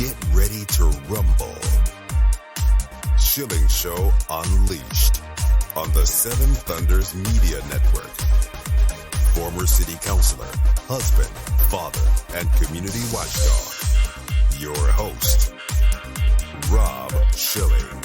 Get ready to rumble. Shilling Show Unleashed on the Seven Thunders Media Network. Former city councilor, husband, father, and community watchdog. Your host, Rob Schilling.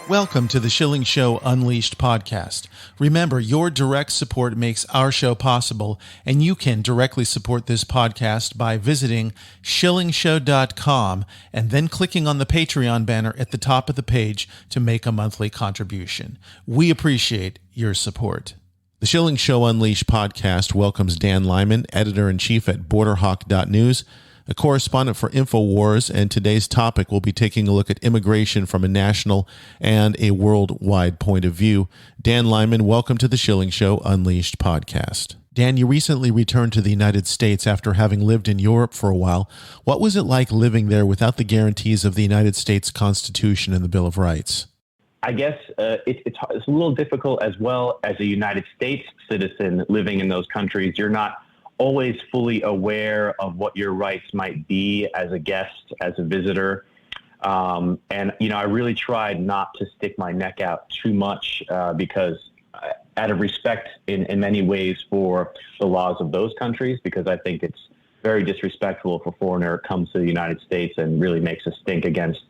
Welcome to the Schilling Show Unleashed podcast. Remember, your direct support makes our show possible, and you can directly support this podcast by visiting shillingshow.com and then clicking on the Patreon banner at the top of the page to make a monthly contribution. We appreciate your support. The Schilling Show Unleashed podcast welcomes Dan Lyman, editor-in-chief at BorderHawk.news, a correspondent for InfoWars, and today's topic will be taking a look at immigration from a national and a worldwide point of view. Dan Lyman, welcome to the Schilling Show Unleashed podcast. Dan, you recently returned to the United States after having lived in Europe for a while. What was it like living there without the guarantees of the United States Constitution and the Bill of Rights? I guess it's a little difficult as well as a United States citizen living in those countries. You're not always fully aware of what your rights might be as a guest, as a visitor. And, I really tried not to stick my neck out too much because out of respect in many ways for the laws of those countries, because I think it's very disrespectful if a foreigner comes to the United States and really makes a stink against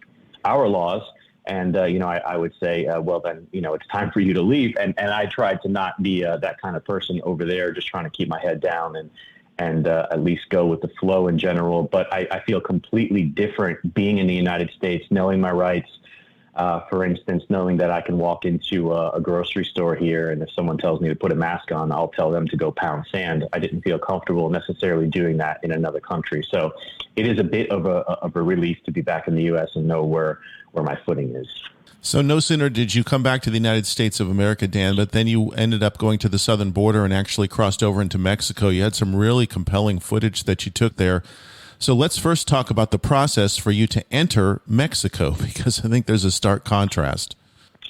our laws. And, I would say, well, then, it's time for you to leave. And I tried to not be that kind of person over there, just trying to keep my head down and at least go with the flow in general. But I feel completely different being in the United States, knowing my rights. For instance, knowing that I can walk into a grocery store here, and if someone tells me to put a mask on, I'll tell them to go pound sand. I didn't feel comfortable necessarily doing that in another country. So it is a bit of a relief to be back in the U.S. and know where my footing is. So no sooner did you come back to the United States of America, Dan, but then you ended up going to the southern border and actually crossed over into Mexico. You had some really compelling footage that you took there. So let's first talk about the process for you to enter Mexico, because I think there's a stark contrast.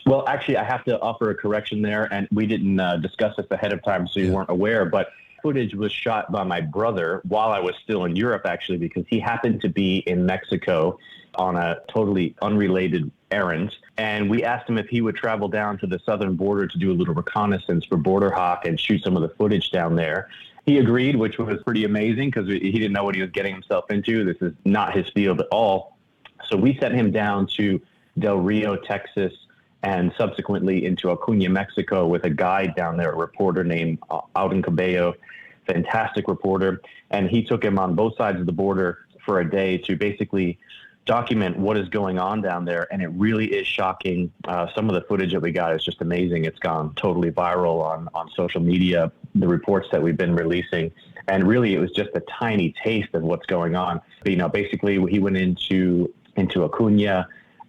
Well, actually, I have to offer a correction there, and we didn't discuss this ahead of time, so you weren't aware, but footage was shot by my brother while I was still in Europe, actually, because he happened to be in Mexico on a totally unrelated errand. And we asked him if he would travel down to the southern border to do a little reconnaissance for BorderHawk and shoot some of the footage down there. He agreed, which was pretty amazing because he didn't know what he was getting himself into. This is not his field at all. So we sent him down to Del Rio, Texas, and subsequently into Acuña, Mexico, with a guide down there, a reporter named Auden Cabello, fantastic reporter. And he took him on both sides of the border for a day to basically document what is going on down there. And it really is shocking. Some of the footage that we got is just amazing. It's gone totally viral on social media, the reports that we've been releasing. And really, it was just a tiny taste of what's going on. Basically, he went into Acuña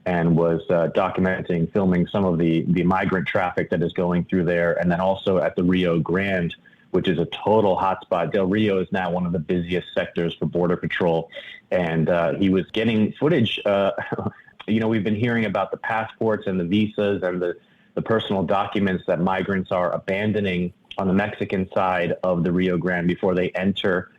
and was documenting, filming some of the migrant traffic that is going through there. And then also at the Rio Grande, which is a total hotspot. Del Rio is now one of the busiest sectors for Border Patrol. And he was getting footage. We've been hearing about the passports and the visas and the personal documents that migrants are abandoning on the Mexican side of the Rio Grande before they enter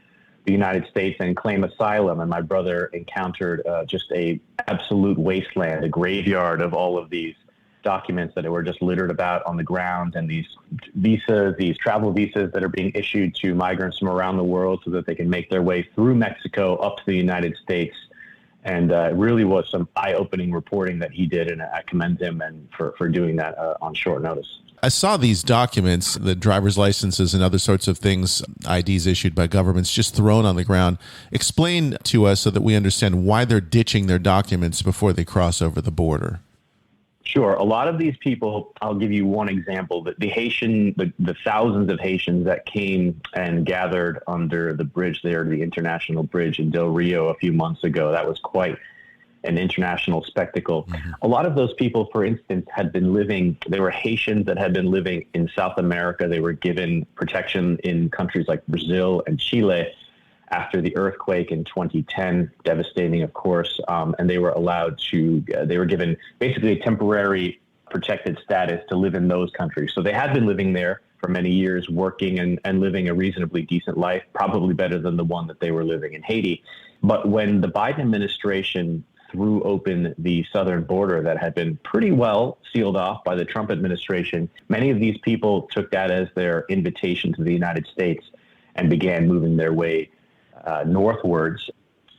the United States and claim asylum. And my brother encountered just a absolute wasteland, a graveyard of all of these documents that were just littered about on the ground, and these visas, these travel visas that are being issued to migrants from around the world so that they can make their way through Mexico up to the United States. And it really was some eye-opening reporting that he did, and I commend him and for doing that on short notice. I saw these documents, the driver's licenses and other sorts of things, IDs issued by governments, just thrown on the ground. Explain to us so that we understand why they're ditching their documents before they cross over the border. Sure. A lot of these people, I'll give you one example, the thousands of Haitians that came and gathered under the bridge there, the international bridge in Del Rio a few months ago. That was quite an international spectacle. Mm-hmm. A lot of those people, for instance, they were Haitians that had been living in South America. They were given protection in countries like Brazil and Chile. after the earthquake in 2010, devastating, of course, and they were given basically a temporary protected status to live in those countries. So they had been living there for many years, working and living a reasonably decent life, probably better than the one that they were living in Haiti. But when the Biden administration threw open the southern border that had been pretty well sealed off by the Trump administration, many of these people took that as their invitation to the United States and began moving their way northwards.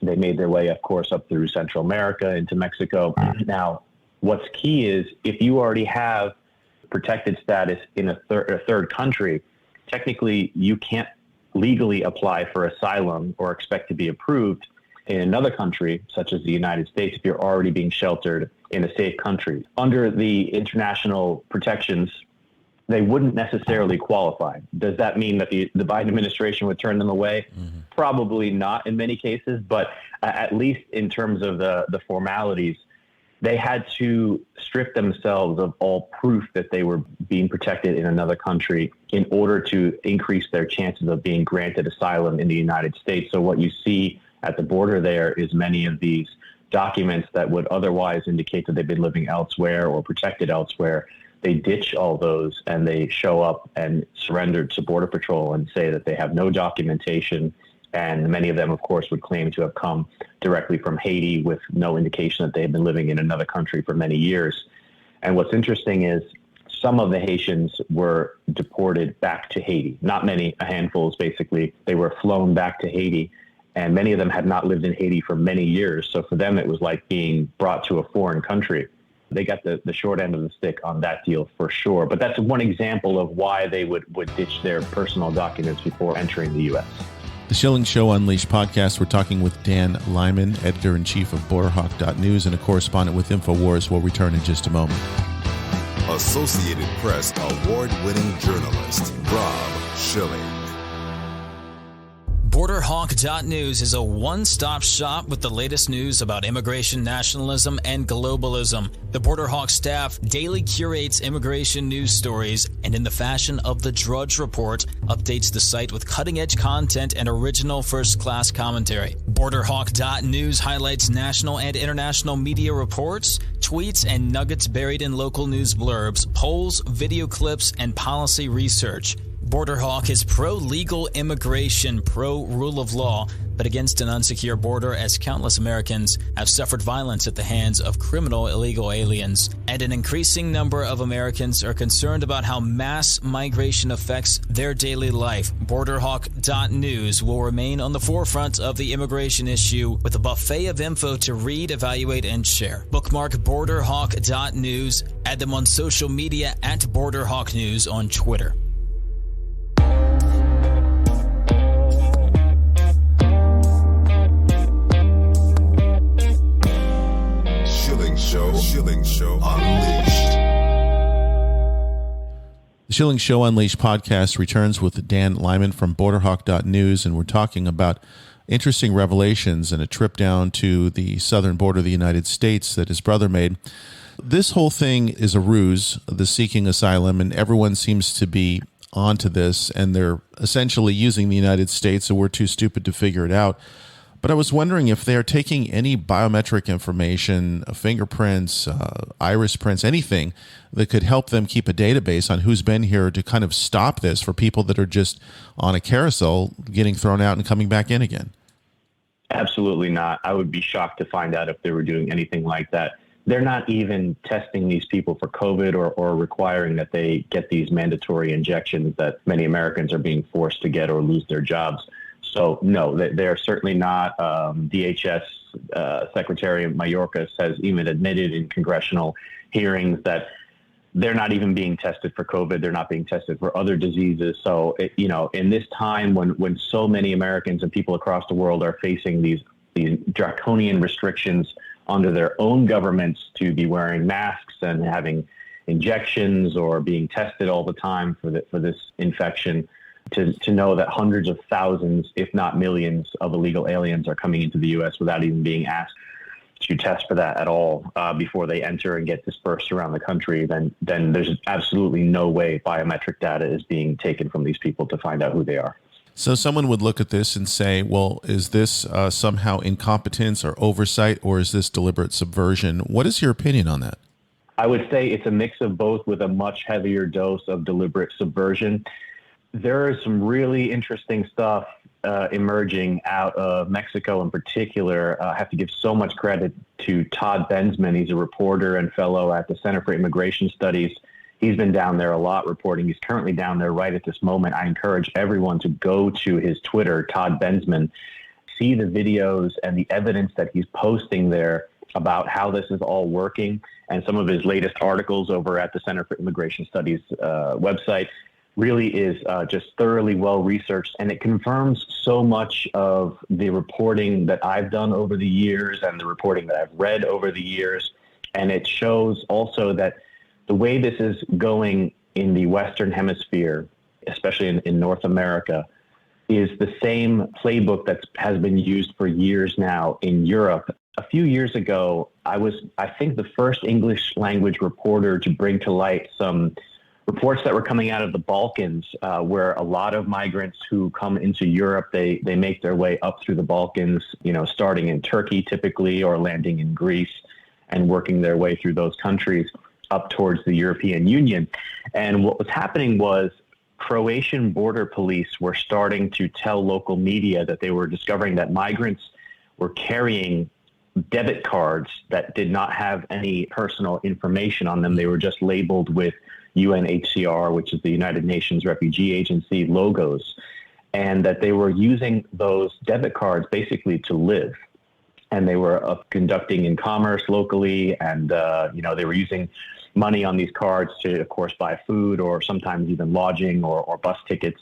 They made their way, of course, up through Central America into Mexico. Now, what's key is if you already have protected status in a third country, technically you can't legally apply for asylum or expect to be approved in another country, such as the United States, if you're already being sheltered in a safe country. Under the international protections, they wouldn't necessarily qualify. Does that mean that the Biden administration would turn them away? Mm-hmm. Probably not in many cases, but at least in terms of the formalities, they had to strip themselves of all proof that they were being protected in another country in order to increase their chances of being granted asylum in the United States. So what you see at the border there is many of these documents that would otherwise indicate that they've been living elsewhere or protected elsewhere. They ditch all those and they show up and surrender to Border Patrol and say that they have no documentation. And many of them, of course, would claim to have come directly from Haiti with no indication that they had been living in another country for many years. And what's interesting is some of the Haitians were deported back to Haiti. Not many, a handful basically. They were flown back to Haiti. And many of them had not lived in Haiti for many years. So for them, it was like being brought to a foreign country. They got the short end of the stick on that deal for sure. But that's one example of why they would ditch their personal documents before entering the U.S. The Schilling Show Unleashed podcast, we're talking with Dan Lyman, editor-in-chief of BorderHawk.news and a correspondent with InfoWars. We'll return in just a moment. Associated Press award-winning journalist, Rob Schilling. BorderHawk.news is a one-stop shop with the latest news about immigration nationalism and globalism. The BorderHawk staff daily curates immigration news stories and, in the fashion of the Drudge Report, updates the site with cutting-edge content and original first-class commentary. BorderHawk.news highlights national and international media reports, tweets, and nuggets buried in local news blurbs, polls, video clips, and policy research. BorderHawk is pro-legal immigration, pro-rule of law, but against an unsecure border as countless Americans have suffered violence at the hands of criminal illegal aliens. And an increasing number of Americans are concerned about how mass migration affects their daily life. BorderHawk.news will remain on the forefront of the immigration issue with a buffet of info to read, evaluate, and share. Bookmark BorderHawk.news. Add them on social media at BorderHawk.news on Twitter. Schilling Show Unleashed. The Schilling Show Unleashed podcast returns with Dan Lyman from BorderHawk.news, and we're talking about interesting revelations and a trip down to the southern border of the United States that his brother made. This whole thing is a ruse, the seeking asylum, and everyone seems to be onto this, and they're essentially using the United States, so we're too stupid to figure it out. But I was wondering if they're taking any biometric information, fingerprints, iris prints, anything that could help them keep a database on who's been here to kind of stop this for people that are just on a carousel getting thrown out and coming back in again. Absolutely not. I would be shocked to find out if they were doing anything like that. They're not even testing these people for COVID or requiring that they get these mandatory injections that many Americans are being forced to get or lose their jobs. So, no, they're certainly not. DHS Secretary Mayorkas has even admitted in congressional hearings that they're not even being tested for COVID. They're not being tested for other diseases. So, in this time when so many Americans and people across the world are facing these draconian restrictions under their own governments to be wearing masks and having injections or being tested all the time for this infection, to know that hundreds of thousands, if not millions, of illegal aliens are coming into the U.S. without even being asked to test for that at all before they enter and get dispersed around the country, then there's absolutely no way biometric data is being taken from these people to find out who they are. So someone would look at this and say, well, is this somehow incompetence or oversight, or is this deliberate subversion? What is your opinion on that? I would say it's a mix of both with a much heavier dose of deliberate subversion. There is some really interesting stuff emerging out of Mexico in particular. I have to give so much credit to Todd Bensman. He's a reporter and fellow at the Center for Immigration Studies. He's been down there a lot reporting. He's currently down there right at this moment. I encourage everyone to go to his Twitter, Todd Bensman, see the videos and the evidence that he's posting there about how this is all working, and some of his latest articles over at the Center for Immigration Studies website really is just thoroughly well researched, and it confirms so much of the reporting that I've done over the years and the reporting that I've read over the years. And it shows also that the way this is going in the Western Hemisphere, especially in North America, is the same playbook that has been used for years now in Europe. A few years ago, I was, I think, the first English language reporter to bring to light some reports that were coming out of the Balkans, where a lot of migrants who come into Europe, they make their way up through the Balkans, starting in Turkey typically, or landing in Greece and working their way through those countries up towards the European Union. And what was happening was Croatian border police were starting to tell local media that they were discovering that migrants were carrying debit cards that did not have any personal information on them. They were just labeled with UNHCR, which is the United Nations Refugee Agency, logos, and that they were using those debit cards basically to live. And they were conducting in commerce locally, and they were using money on these cards to, of course, buy food or sometimes even lodging or bus tickets.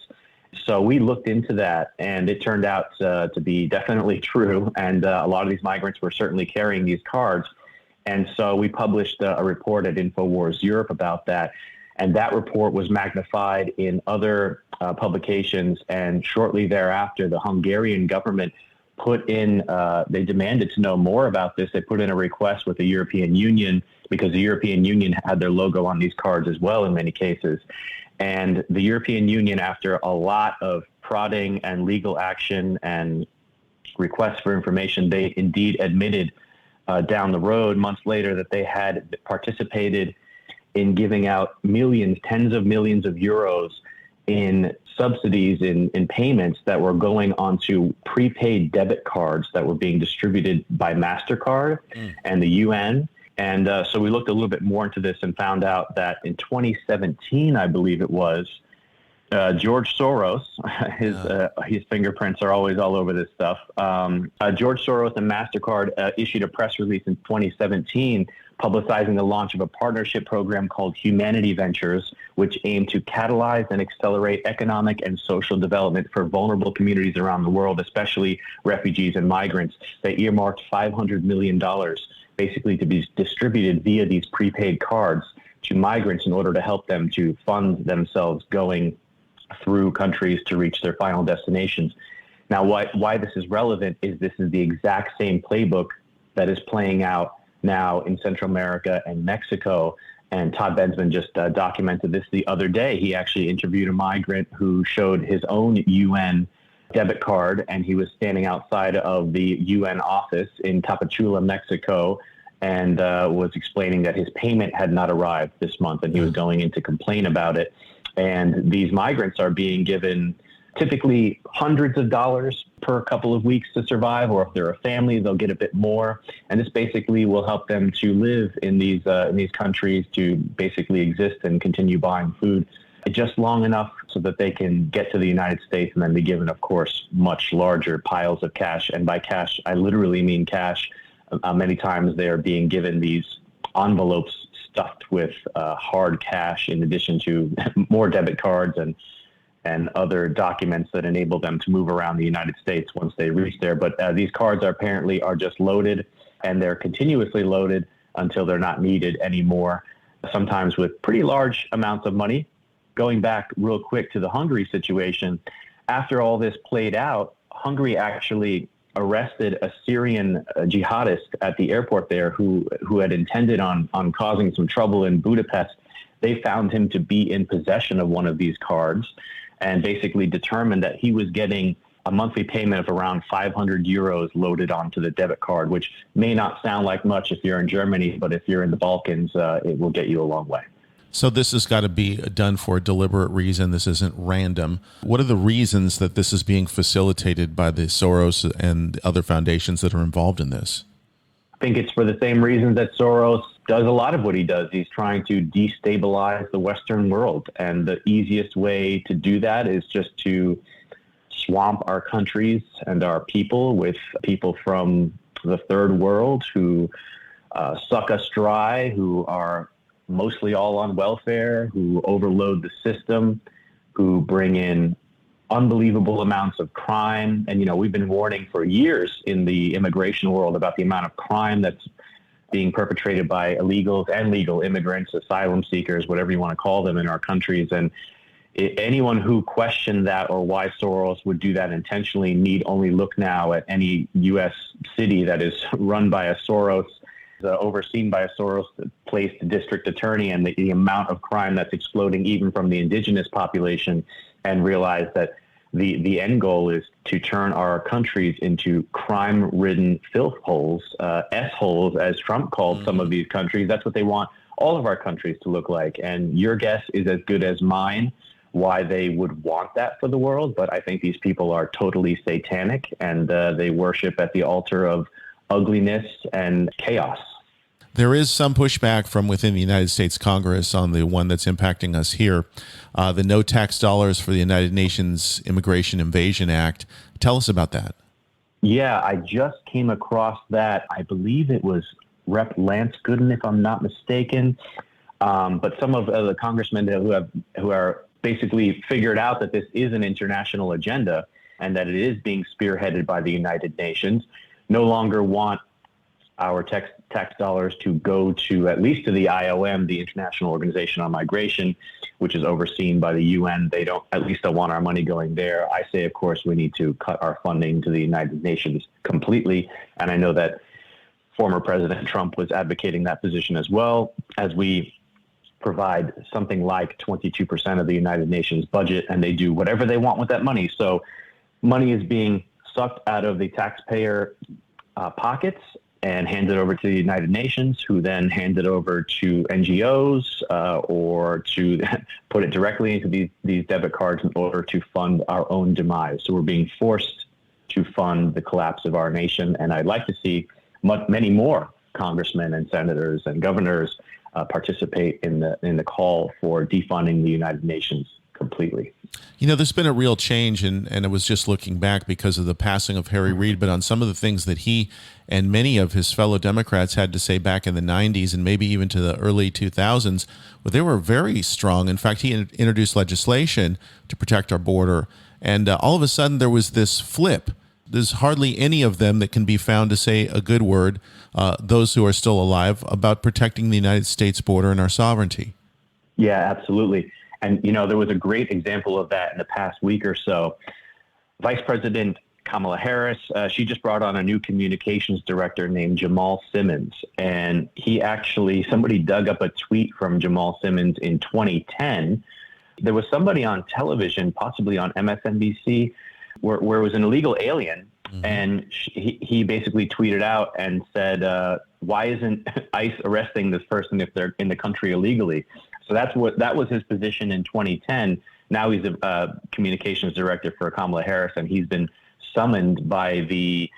So we looked into that, and it turned out to be definitely true. And a lot of these migrants were certainly carrying these cards. And so we published a report at InfoWars Europe about that. And that report was magnified in other publications. And shortly thereafter, the Hungarian government put in, they demanded to know more about this. They put in a request with the European Union, because the European Union had their logo on these cards as well in many cases. And the European Union, after a lot of prodding and legal action and requests for information, they indeed admitted down the road, months later, that they had participated in giving out millions, tens of millions of euros in subsidies, in payments that were going onto prepaid debit cards that were being distributed by MasterCard and the UN. And so we looked a little bit more into this and found out that in 2017, I believe it was, George Soros, his fingerprints are always all over this stuff. George Soros and MasterCard issued a press release in 2017 publicizing the launch of a partnership program called Humanity Ventures, which aimed to catalyze and accelerate economic and social development for vulnerable communities around the world, especially refugees and migrants. They earmarked $500 million basically to be distributed via these prepaid cards to migrants in order to help them to fund themselves going through countries to reach their final destinations. Now, why this is relevant is this is the exact same playbook that is playing out now in Central America and Mexico. And Todd Bensman just documented this the other day. He actually interviewed a migrant who showed his own UN debit card, and he was standing outside of the UN office in Tapachula, Mexico, and was explaining that his payment had not arrived this month, and he was going in to complain about it. And these migrants are being given typically hundreds of dollars per couple of weeks to survive, or if they're a family, they'll get a bit more. And this basically will help them to live in these countries, to basically exist and continue buying food just long enough so that they can get to the United States and then be given, of course, much larger piles of cash. And by cash, I literally mean cash. Many times they are being given these envelopes stuffed with hard cash, in addition to more debit cards and other documents that enable them to move around the United States once they reach there. But these cards apparently are just loaded, and they're continuously loaded until they're not needed anymore, sometimes with pretty large amounts of money. Going back real quick to the Hungary situation, after all this played out, Hungary actually arrested a Syrian jihadist at the airport there who had intended on causing some trouble in Budapest. They found him to be in possession of one of these cards. and basically determined that he was getting a monthly payment of around 500 euros loaded onto the debit card, which may not sound like much if you're in Germany, but if you're in the Balkans, it will get you a long way. So this has got to be done for a deliberate reason. This isn't random. What are the reasons that this is being facilitated by the Soros and other foundations that are involved in this? I think it's for the same reasons that Soros does a lot of what he does. He's trying to destabilize the Western world. And the easiest way to do that is just to swamp our countries and our people with people from the third world who suck us dry, who are mostly all on welfare, who overload the system, who bring in unbelievable amounts of crime. And, we've been warning for years in the immigration world about the amount of crime that's being perpetrated by illegals and legal immigrants, asylum seekers, whatever you want to call them in our countries. And anyone who questioned that or why Soros would do that intentionally need only look now at any U.S. city that is run by a Soros, overseen by a Soros-placed district attorney, and the amount of crime that's exploding even from the indigenous population, and realize that the end goal is to turn our countries into crime-ridden filth holes, S-holes, as Trump called some of these countries. That's what they want all of our countries to look like. And your guess is as good as mine why they would want that for the world. But I think these people are totally satanic, and they worship at the altar of ugliness and chaos. There is some pushback from within the United States Congress on the one that's impacting us here, the No Tax Dollars for the United Nations Immigration Invasion Act. Tell us about that. Yeah, I just came across that. I believe it was Rep. Lance Gooden, if I'm not mistaken. But some of the congressmen who are basically figured out that this is an international agenda and that it is being spearheaded by the United Nations, no longer want our tax dollars to go to at least to the IOM, the International Organization on Migration, which is overseen by the UN. They don't want our money going there. I say, of course, we need to cut our funding to the United Nations completely. And I know that former President Trump was advocating that position as well, as we provide something like 22% of the United Nations budget, and they do whatever they want with that money. So money is being sucked out of the taxpayer pockets and handed over to the United Nations, who then hand it over to NGOs or to put it directly into these debit cards in order to fund our own demise. So we're being forced to fund the collapse of our nation. And I'd like to see many more congressmen and senators and governors participate in the call for defunding the United Nations completely. There's been a real change, and I was just looking back because of the passing of Harry Reid, but on some of the things that he and many of his fellow Democrats had to say back in the 90s and maybe even to the early 2000s, well, they were very strong. In fact, he introduced legislation to protect our border, and all of a sudden there was this flip. There's hardly any of them that can be found to say a good word, those who are still alive, about protecting the United States border and our sovereignty. Yeah, absolutely. And, there was a great example of that in the past week or so. Vice President Kamala Harris, she just brought on a new communications director named Jamal Simmons. And somebody dug up a tweet from Jamal Simmons in 2010. There was somebody on television, possibly on MSNBC, where it was an illegal alien. Mm-hmm. And he basically tweeted out and said, why isn't ICE arresting this person if they're in the country illegally? So that was his position in 2010. Now he's a communications director for Kamala Harris, and he's been summoned by the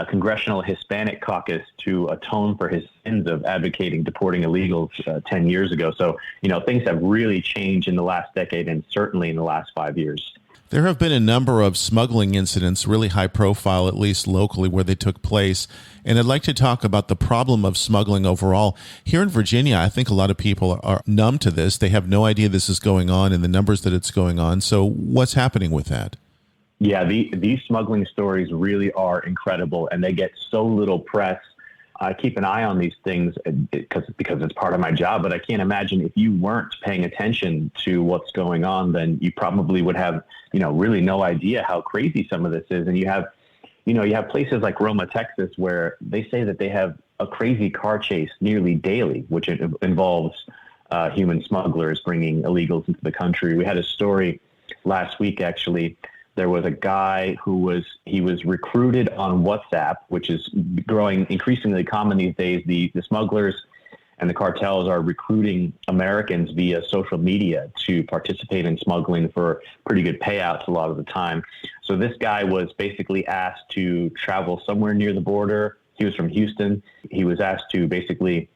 Congressional Hispanic Caucus to atone for his sins of advocating deporting illegals 10 years ago. So, things have really changed in the last decade and certainly in the last 5 years. There have been a number of smuggling incidents, really high profile, at least locally, where they took place. And I'd like to talk about the problem of smuggling overall. Here in Virginia, I think a lot of people are numb to this. They have no idea this is going on and the numbers that it's going on. So what's happening with that? Yeah, these smuggling stories really are incredible, and they get so little press. I keep an eye on these things because it's part of my job, but I can't imagine if you weren't paying attention to what's going on, then you probably would have, really no idea how crazy some of this is. And you have places like Roma, Texas, where they say that they have a crazy car chase nearly daily, which involves human smugglers bringing illegals into the country. We had a story last week, actually, there was a guy who was recruited on WhatsApp, which is growing increasingly common these days. The smugglers and the cartels are recruiting Americans via social media to participate in smuggling for pretty good payouts a lot of the time. So this guy was basically asked to travel somewhere near the border. He was from Houston. He was asked to basically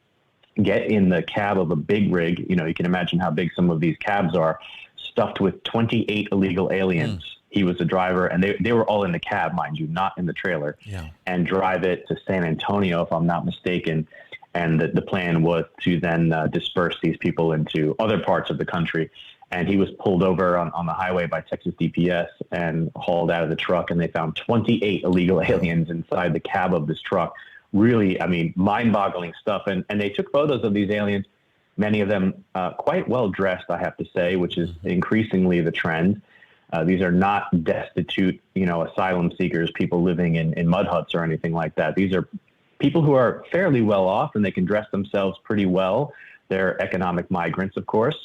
get in the cab of a big rig. You can imagine how big some of these cabs are, stuffed with 28 illegal aliens. He was the driver, and they were all in the cab, mind you, not in the trailer, and drive it to San Antonio, if I'm not mistaken. And the plan was to then disperse these people into other parts of the country. And he was pulled over on the highway by Texas DPS and hauled out of the truck, and they found 28 illegal aliens inside the cab of this truck. Really, mind-boggling stuff. And they took photos of these aliens, many of them quite well dressed, I have to say, which is increasingly the trend. These are not destitute, asylum seekers, people living in mud huts or anything like that. These are people who are fairly well off, and they can dress themselves pretty well. They're economic migrants, of course.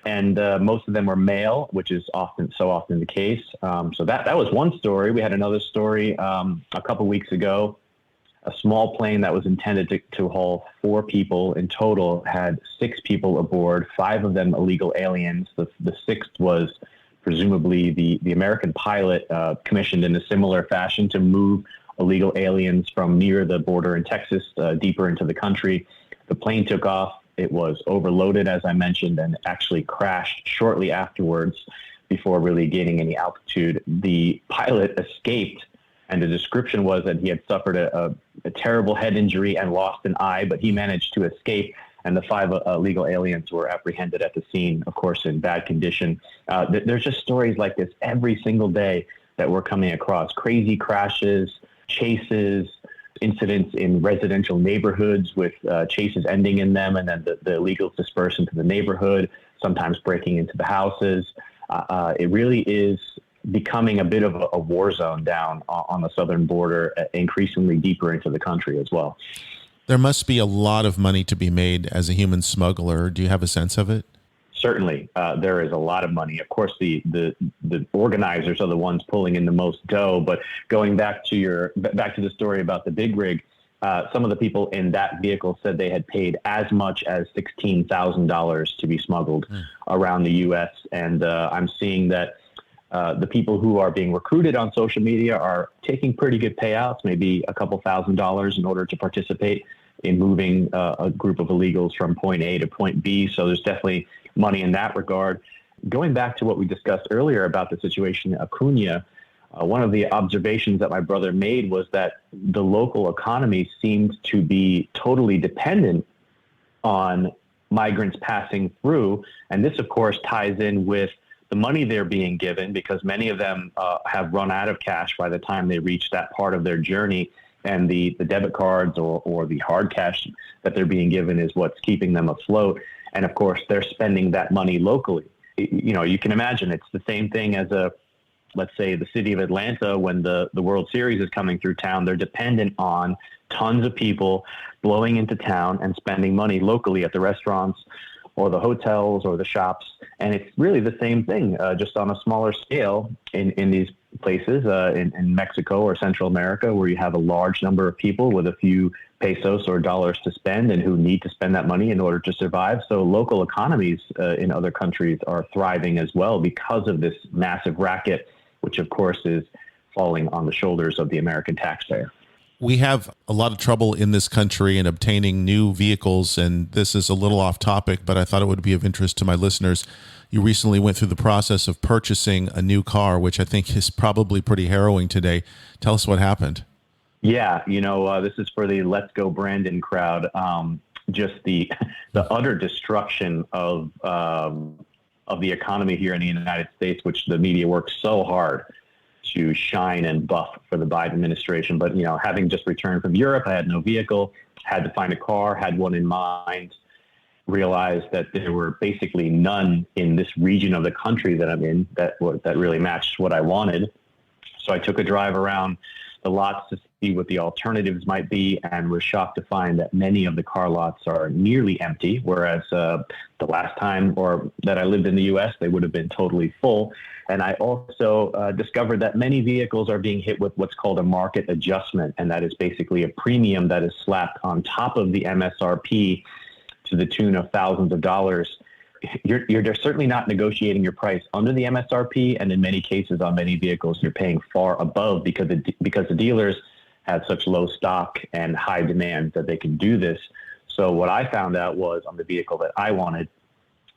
And most of them were male, which is often the case. So that was one story. We had another story a couple weeks ago. A small plane that was intended to haul 4 people in total had 6 people aboard, 5 of them illegal aliens. The 6th was presumably the American pilot commissioned in a similar fashion to move illegal aliens from near the border in Texas deeper into the country. The plane took off. It was overloaded, as I mentioned, and actually crashed shortly afterwards before really gaining any altitude. The pilot escaped, and the description was that he had suffered a terrible head injury and lost an eye, but he managed to escape. And the 5 illegal aliens were apprehended at the scene, of course, in bad condition. There's just stories like this every single day that we're coming across. Crazy crashes, chases, incidents in residential neighborhoods with chases ending in them, and then the illegals disperse into the neighborhood, sometimes breaking into the houses. It really is becoming a bit of a war zone down on the southern border, increasingly deeper into the country as well. There must be a lot of money to be made as a human smuggler. Do you have a sense of it? Certainly, there is a lot of money. Of course, the organizers are the ones pulling in the most dough. But going back to the story about the big rig, some of the people in that vehicle said they had paid as much as $16,000 to be smuggled around the U.S. And I'm seeing that the people who are being recruited on social media are taking pretty good payouts, maybe a couple $1,000s in order to participate in moving a group of illegals from point A to point B. So there's definitely money in that regard. Going back to what we discussed earlier about the situation in Acuna, one of the observations that my brother made was that the local economy seemed to be totally dependent on migrants passing through. And this, of course, ties in with the money they're being given, because many of them have run out of cash by the time they reach that part of their journey. And the debit cards or the hard cash that they're being given is what's keeping them afloat. And of course, they're spending that money locally. You can imagine it's the same thing as let's say the city of Atlanta, when the World Series is coming through town, they're dependent on tons of people blowing into town and spending money locally at the restaurants or the hotels or the shops. And it's really the same thing, just on a smaller scale in these places in Mexico or Central America, where you have a large number of people with a few pesos or dollars to spend and who need to spend that money in order to survive. So local economies in other countries are thriving as well because of this massive racket, which of course is falling on the shoulders of the American taxpayer. We have a lot of trouble in this country in obtaining new vehicles, and this is a little off topic, but I thought it would be of interest to my listeners. You recently went through the process of purchasing a new car, which I think is probably pretty harrowing today. Tell us what happened. Yeah, this is for the Let's Go Brandon crowd. Just the utter destruction of the economy here in the United States, which the media works so hard to shine and buff for the Biden administration. But, having just returned from Europe, I had no vehicle, had to find a car, had one in mind, realized that there were basically none in this region of the country that I'm in that really matched what I wanted. So I took a drive around the lots to see what the alternatives might be, and was shocked to find that many of the car lots are nearly empty, whereas the last time that I lived in the U.S., they would have been totally full. And I also discovered that many vehicles are being hit with what's called a market adjustment, and that is basically a premium that is slapped on top of the MSRP to the tune of thousands of dollars. You're certainly not negotiating your price under the MSRP, and in many cases on many vehicles, you're paying far above because the dealers have such low stock and high demand that they can do this. So what I found out was on the vehicle that I wanted,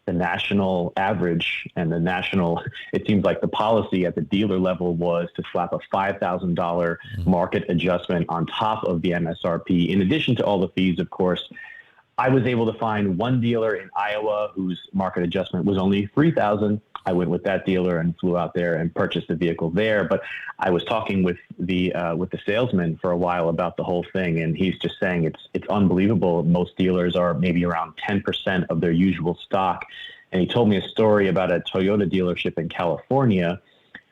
the national average and it seems like the policy at the dealer level was to slap a $5,000 market adjustment on top of the MSRP, in addition to all the fees, of course. I was able to find one dealer in Iowa whose market adjustment was only $3,000. I went with that dealer and flew out there and purchased the vehicle there. But I was talking with the salesman for a while about the whole thing, and he's just saying it's unbelievable. Most dealers are maybe around 10% of their usual stock. And he told me a story about a Toyota dealership in California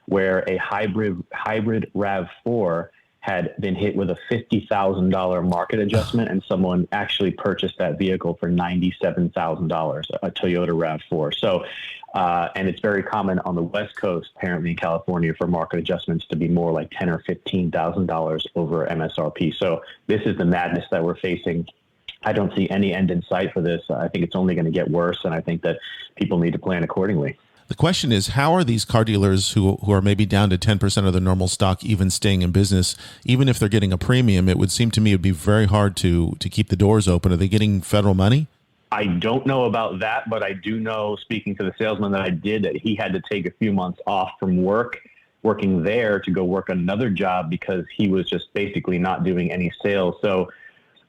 where a hybrid RAV4 had been hit with a $50,000 market adjustment, and someone actually purchased that vehicle for $97,000, a Toyota RAV4. So, and it's very common on the West Coast, apparently in California, for market adjustments to be more like $10,000 or $15,000 over MSRP. So this is the madness that we're facing. I don't see any end in sight for this. I think it's only going to get worse, and I think that people need to plan accordingly. The question is, how are these car dealers who are maybe down to 10% of their normal stock even staying in business? Even if they're getting a premium, it would seem to me it would be very hard to keep the doors open. Are they getting federal money? I don't know about that, but I do know, speaking to the salesman that I did, that he had to take a few months off from working there to go work another job because he was just basically not doing any sales. So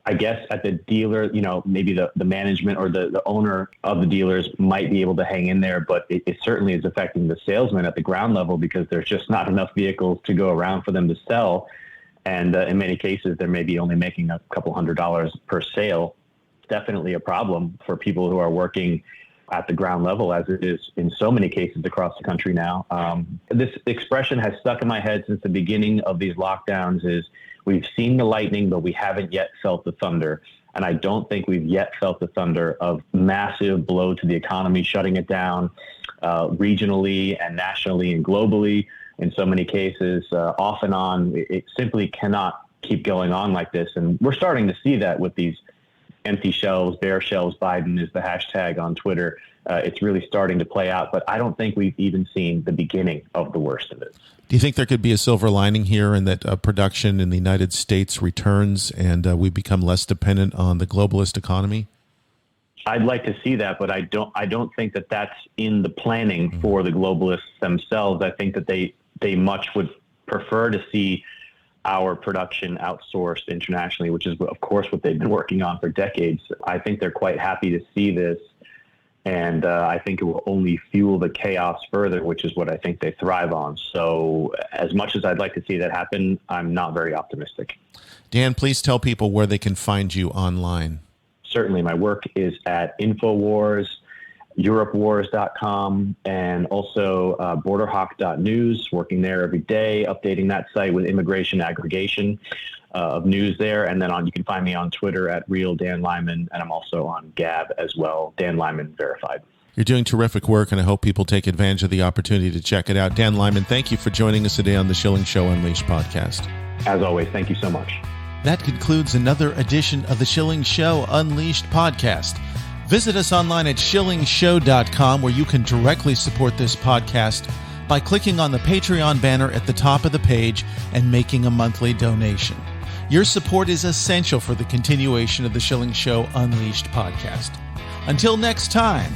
I guess at the dealer, maybe the management or the owner of the dealers might be able to hang in there, but it certainly is affecting the salesman at the ground level because there's just not enough vehicles to go around for them to sell. And in many cases, they're maybe only making a couple $100s per sale. Definitely a problem for people who are working at the ground level, as it is in so many cases across the country now. This expression has stuck in my head since the beginning of these lockdowns is, we've seen the lightning, but we haven't yet felt the thunder. And I don't think we've yet felt the thunder of massive blow to the economy, shutting it down regionally and nationally and globally. In so many cases, off and on, it simply cannot keep going on like this. And we're starting to see that with these empty shelves, bare shelves. Biden is the hashtag on Twitter. It's really starting to play out, but I don't think we've even seen the beginning of the worst of it. Do you think there could be a silver lining here and that production in the United States returns and we become less dependent on the globalist economy? I'd like to see that, but I don't think that that's in the planning for the globalists themselves. I think that they much would prefer to see our production outsourced internationally, which is, of course, what they've been working on for decades. I think they're quite happy to see this. And I think it will only fuel the chaos further, which is what I think they thrive on. So as much as I'd like to see that happen, I'm not very optimistic. Dan, please tell people where they can find you online. Certainly. My work is at InfoWars, EuropeWars.com, and also BorderHawk.news, working there every day, updating that site with immigration aggregation of news there. And then you can find me on Twitter at Real Dan Lyman, and I'm also on Gab as well, Dan Lyman Verified. You're doing terrific work, and I hope people take advantage of the opportunity to check it out. Dan Lyman, thank you for joining us today on the Schilling Show Unleashed podcast. As always, thank you so much. That concludes another edition of the Schilling Show Unleashed podcast. Visit us online at shillingshow.com, where you can directly support this podcast by clicking on the Patreon banner at the top of the page and making a monthly donation. Your support is essential for the continuation of the Schilling Show Unleashed podcast. Until next time,